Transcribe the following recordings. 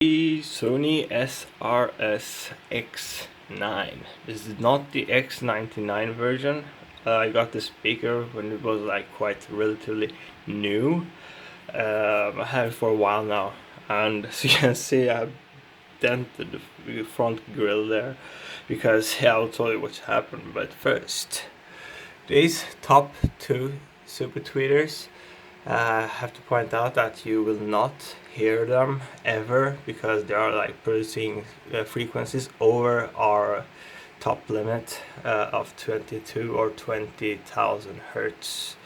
The Sony SRS-X9. This is not the X99 version. I got the speaker when it was like quite relatively new. I had it for a while now, and as you can see, I dented the front grill there because I'll tell you what's happened. But first, these top two super tweeters. I have to point out that you will not hear them ever because they are like producing frequencies over our top limit of 22 or 20,000 hertz.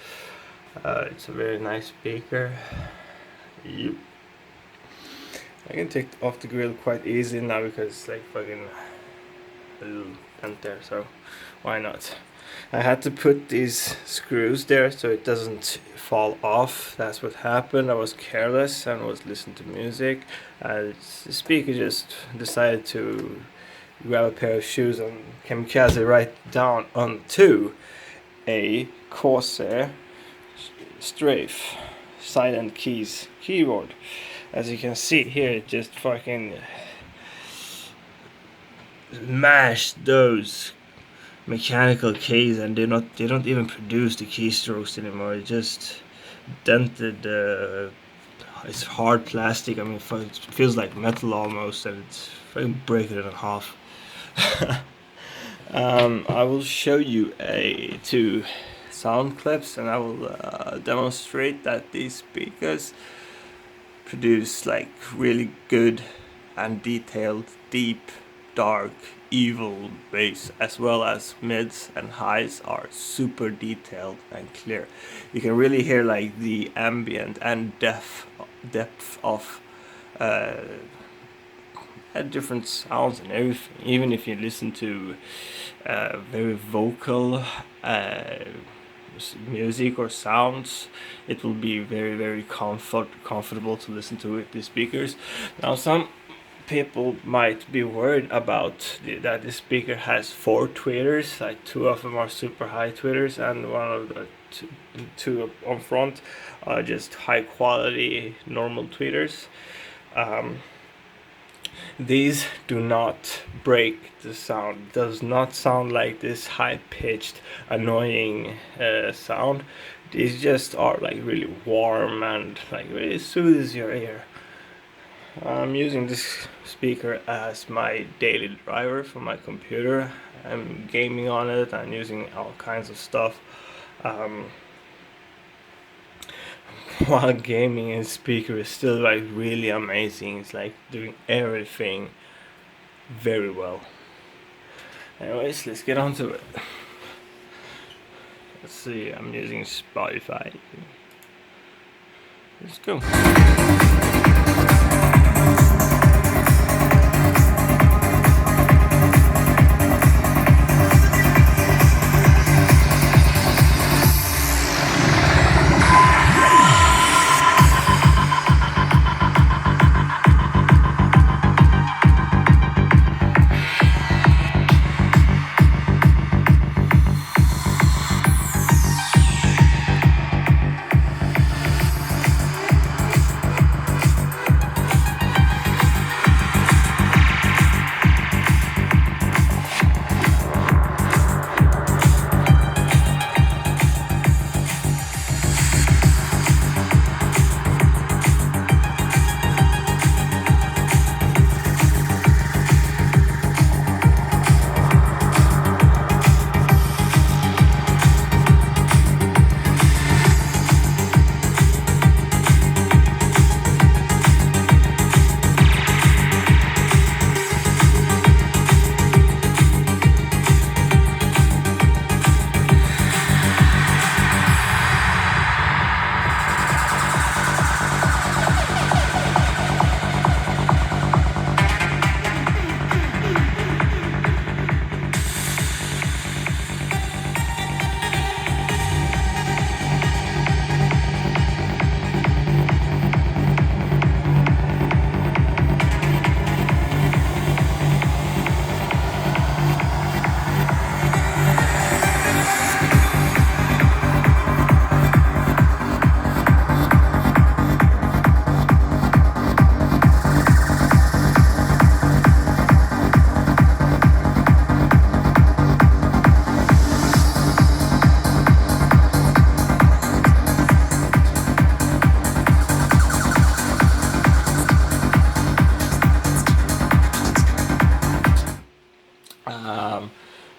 It's a very nice speaker. Yep. I can take off the grill quite easy now because it's like fucking a little dent there, so why not? I had to put these screws there so it doesn't fall off. That's what happened. I was careless and was listening to music. The speaker just decided to grab a pair of shoes and kamikaze right down onto a Corsair Strafe silent keys keyboard. As you can see here, it just fucking mashed those mechanical keys, and they don't even produce the keystrokes anymore. It just dented it's hard plastic. I mean, it feels like metal almost, and it's fucking breaking it in half. I will show you two sound clips, and I will demonstrate that these speakers produce like really good and detailed, deep, dark, evil bass, as well as mids and highs are super detailed and clear. You can really hear like the ambient and depth of different sounds and everything. Even if you listen to very vocal music or sounds, it will be very comfortable to listen to with these speakers. Now, some people might be worried about that the speaker has 4 tweeters, like 2 of them are super high tweeters and one of the two on front are just high quality normal tweeters. These do not break the sound. It does not sound like this high-pitched annoying sound. These just are like really warm and like really soothes your ear. I'm using this speaker as my daily driver for my computer. I'm gaming on it and using all kinds of stuff. While gaming, this speaker is still like really amazing. It's like doing everything very well. Anyways, let's get on to it. Let's see, I'm using Spotify. Let's go.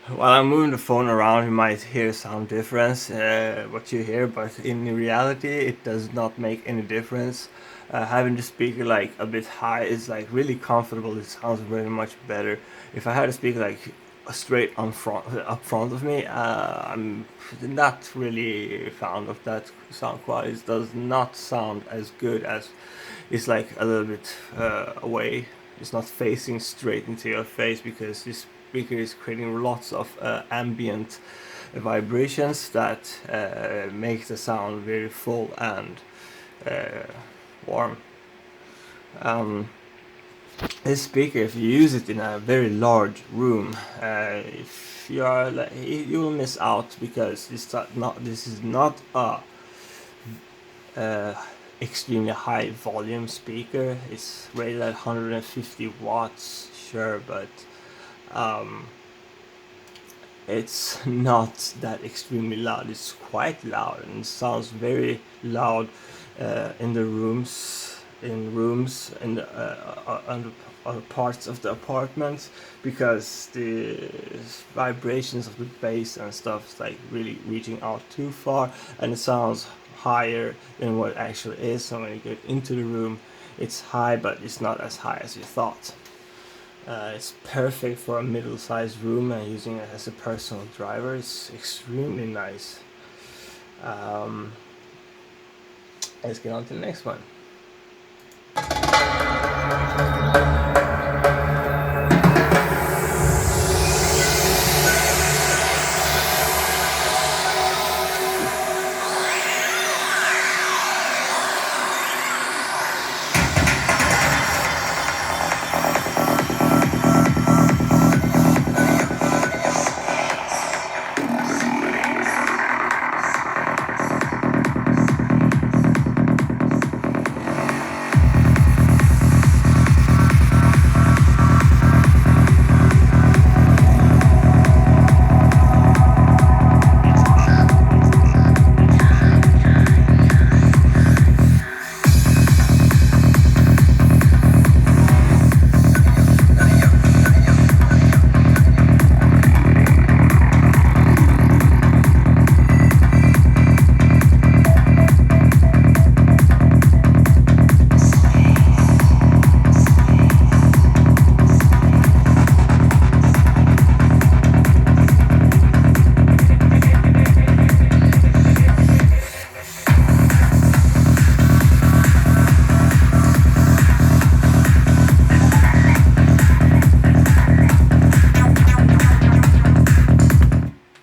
While I'm moving the phone around, you might hear some difference, what you hear, but in reality, it does not make any difference. Having the speaker like a bit high is like really comfortable. It sounds very much better. If I had a speaker like straight up front of me, I'm not really fond of that sound quality. It does not sound as good as it's like a little bit away. It's not facing straight into your face because this speaker is creating lots of ambient vibrations that make the sound very full and warm. This speaker, if you use it in a very large room, if you are like, you will miss out because this is not a extremely high volume speaker. It's rated at 150 watts, sure, but it's not that extremely loud. It's quite loud and it sounds very loud in the rooms, in the other parts of the apartment, because the vibrations of the bass and stuff is like really reaching out too far, and it sounds higher than what it actually is. So when you get into the room, it's high, but it's not as high as you thought. It's perfect for a middle-sized room, and using it as a personal driver is extremely nice. Let's get on to the next one.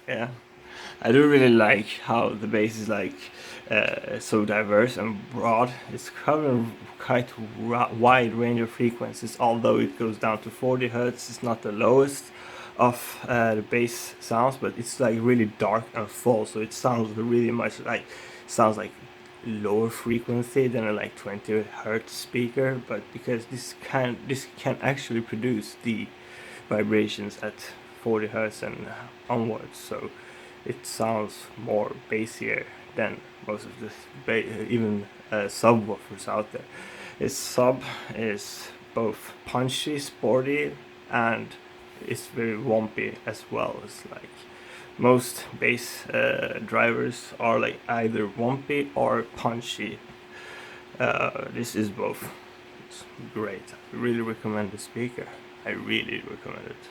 Yeah, I do really like how the bass is like so diverse and broad. It's covering quite wide range of frequencies. Although it goes down to 40 hertz, it's not the lowest of the bass sounds, but it's like really dark and full. So it sounds really much like lower frequency than a like 20 hertz speaker. But because this can actually produce the vibrations at 40 hertz and onwards, so it sounds more bassier than most of the even subwoofers out there. Its sub is both punchy, sporty, and it's very wumpy as well. It's like most bass drivers are like either wumpy or punchy. This is both. It's great. I really recommend the speaker. I really recommend it.